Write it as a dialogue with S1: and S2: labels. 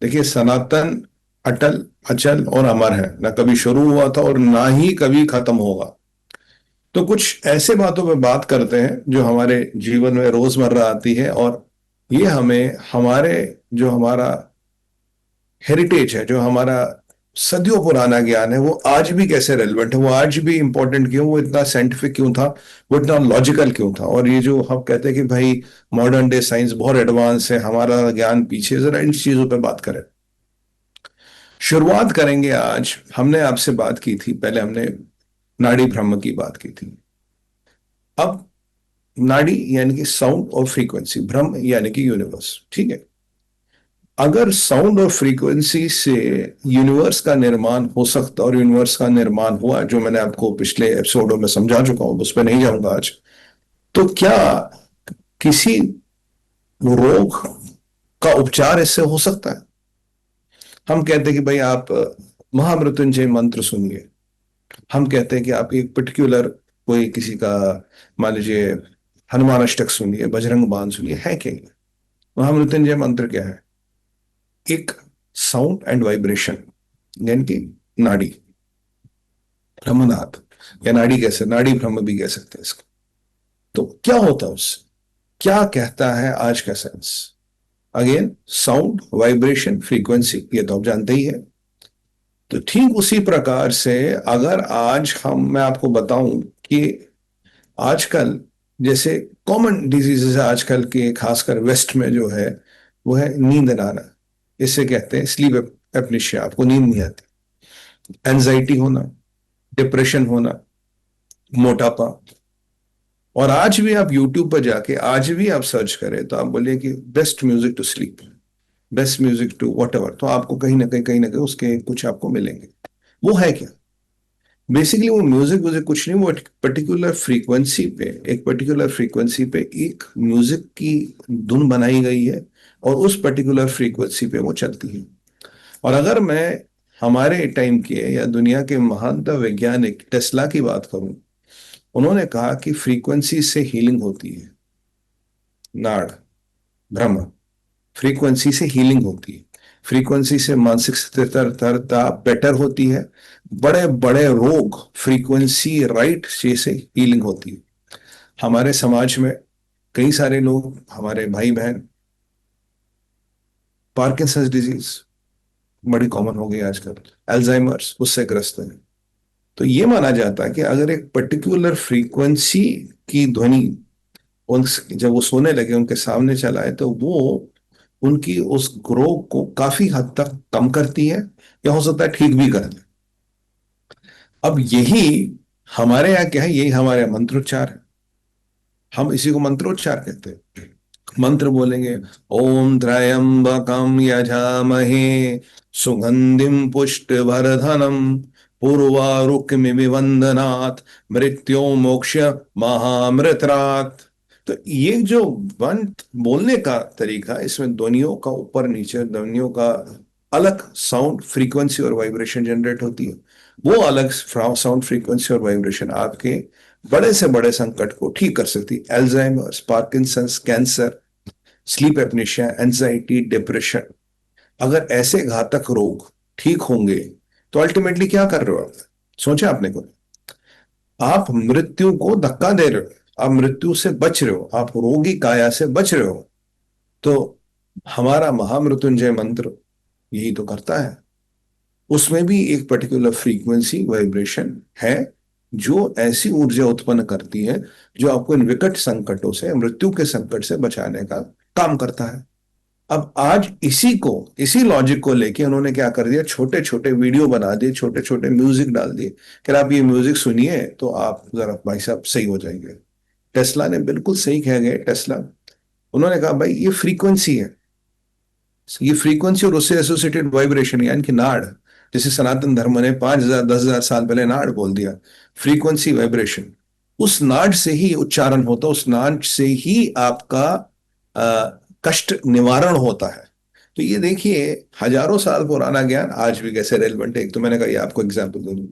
S1: देखिए, सनातन अटल, अचल और अमर है, ना कभी शुरू हुआ था और ना ही कभी खत्म होगा। तो कुछ ऐसे बातों पे बात करते हैं जो हमारे जीवन में रोजमर्रा आती है, और ये हमें हमारे, जो हमारा हेरिटेज है, जो हमारा सदियों पुराना ज्ञान है, वो आज भी कैसे रेलेवेंट है, वो आज भी इंपॉर्टेंट क्यों, वो इतना साइंटिफिक क्यों था, वो इतना लॉजिकल क्यों था। और ये जो हम कहते हैं कि भाई मॉडर्न डे साइंस बहुत एडवांस है, हमारा ज्ञान पीछे, जरा इन चीजों पे बात करें। शुरुआत करेंगे आज। हमने आपसे बात की थी, पहले हमने नाड़ी ब्रह्म की बात की थी। अब नाड़ी यानी कि साउंड और फ्रीक्वेंसी, ब्रह्म यानी कि यूनिवर्स, ठीक है। अगर साउंड और फ्रीक्वेंसी से यूनिवर्स का निर्माण हो सकता, और यूनिवर्स का निर्माण हुआ, जो मैंने आपको पिछले एपिसोडों में समझा चुका हूं, उस पर नहीं जाऊंगा आज, तो क्या किसी रोग का उपचार इससे हो सकता है? हम कहते हैं कि भाई आप महामृत्युंजय मंत्र सुनिए। हम कहते हैं कि आप एक पर्टिकुलर, कोई किसी का, मान लीजिए हनुमान अष्टक सुनिए, बजरंग बाण सुनिए, है क्या ये? महामृत्युंजय मंत्र क्या है? एक साउंड एंड वाइब्रेशन, यानी कि नाड़ी, ब्रह्मनाद, या नाड़ी कैसे, नाड़ी ब्रह्म भी कह सकते हैं इसको। तो क्या होता है उससे, क्या कहता है आज का science? Again, sound, vibration, frequency, ये तो आप जानते ही है। तो ठीक उसी प्रकार से, अगर आज मैं आपको बताऊं कि आजकल जैसे कॉमन डिजीजेस है आजकल के, खासकर वेस्ट में जो है, वो है नींद न आना। इससे कहते हैं स्लीप एपनिशिया, आपको नींद नहीं आती। एंजाइटी होना, डिप्रेशन होना, मोटापा। और आज भी आप यूट्यूब पर जाके आज भी आप सर्च करें तो आप बोलिए कि best music to sleep, best music to whatever, तो आपको कहीं ना कहीं उसके कुछ आपको मिलेंगे। वो है क्या? बेसिकली वो म्यूजिक म्यूजिक कुछ नहीं, वो एक पर्टिकुलर फ्रीक्वेंसी पे, एक पर्टिकुलर फ्रीक्वेंसी पे एक म्यूजिक की धुन बनाई गई है, और उस पर्टिकुलर फ्रीक्वेंसी पे वो चलती है। और अगर मैं हमारे टाइम के या दुनिया के महानतम वैज्ञानिक टेस्ला की बात करूं, उन्होंने कहा कि फ्रीक्वेंसी से हीलिंग होती है। नाड़, ब्रह्म, फ्रीक्वेंसी से हीलिंग होती है। फ्रीक्वेंसी से मानसिक स्थिरता बेटर होती है। बड़े बड़े रोग फ्रीक्वेंसी राइट से हीलिंग होती है। हमारे समाज में कई सारे लोग, हमारे भाई बहन, पार्किंसंस डिजीज बड़ी कॉमन हो गई आजकल, अल्जाइमर्स, उससे ग्रस्त है। तो ये माना जाता है कि अगर एक पर्टिकुलर फ्रीक्वेंसी की ध्वनि उन, जब वो सोने लगे उनके सामने चलाए, तो वो उनकी उस रोग को काफी हद तक कम करती है, या हो सकता है ठीक भी कर दे। अब यही हमारे यहाँ क्या है, यही हमारे यहाँ मंत्रोच्चार है। हम इसी को मंत्रोच्चार कहते हैं। मंत्र बोलेंगे, ओम त्र्यंबकम यजामहे सुगंधिम पुष्टवर्धनम पूर्वारुकमिव वंदनात् मृत्यो मोक्ष महामृतरात्। तो ये जो मंत्र बोलने का तरीका, इसमें ध्वनियों का ऊपर नीचे, ध्वनियों का अलग साउंड फ्रीक्वेंसी और वाइब्रेशन जनरेट होती है। वो अलग साउंड फ्रीक्वेंसी और वाइब्रेशन आपके बड़े से बड़े संकट को ठीक कर सकती है। Alzheimer's, Parkinson's, cancer, sleep apnoea, anxiety, depression, अगर ऐसे घातक रोग ठीक होंगे, तो अल्टीमेटली क्या कर रहे हो आप? सोचा आपने को? आप मृत्यु को धक्का दे रहे हो, आप मृत्यु से बच रहे हो, आप रोगी काया से बच रहे हो। तो हमारा महामृत्युंजय मंत्र यही तो करता है। उसमें भी एक पर्टिकुलर फ्रीक्वेंसी वाइब्रेशन है, जो ऐसी ऊर्जा उत्पन्न करती है जो आपको इन विकट संकटों से, मृत्यु के संकट से बचाने का काम करता है। अब आज इसी को, इसी लॉजिक को लेके उन्होंने क्या कर दिया, छोटे छोटे वीडियो बना दिए, छोटे छोटे म्यूजिक डाल दिए कि आप ये म्यूजिक सुनिए तो आप जरा भाई साहब सही हो जाएंगे। टेस्ला ने बिल्कुल सही कह गए, टेस्ला। उन्होंने कहा भाई ये फ्रीक्वेंसी है, ये फ्रीक्वेंसी और उससे एसोसिएटेड वाइब्रेशन, यानी कि नाड़, जैसे सनातन धर्म ने 5,000 10,000 साल पहले नाड़ बोल दिया, फ्रीक्वेंसी वाइब्रेशन, उस नाड़ से ही उच्चारण होता, उस नाड़ से ही आपका कष्ट निवारण होता है। तो ये देखिए, हजारों साल पुराना ज्ञान आज भी कैसे रेलेवेंट है। एक तो मैंने कहा ये आपको एग्जाम्पल दे दूं,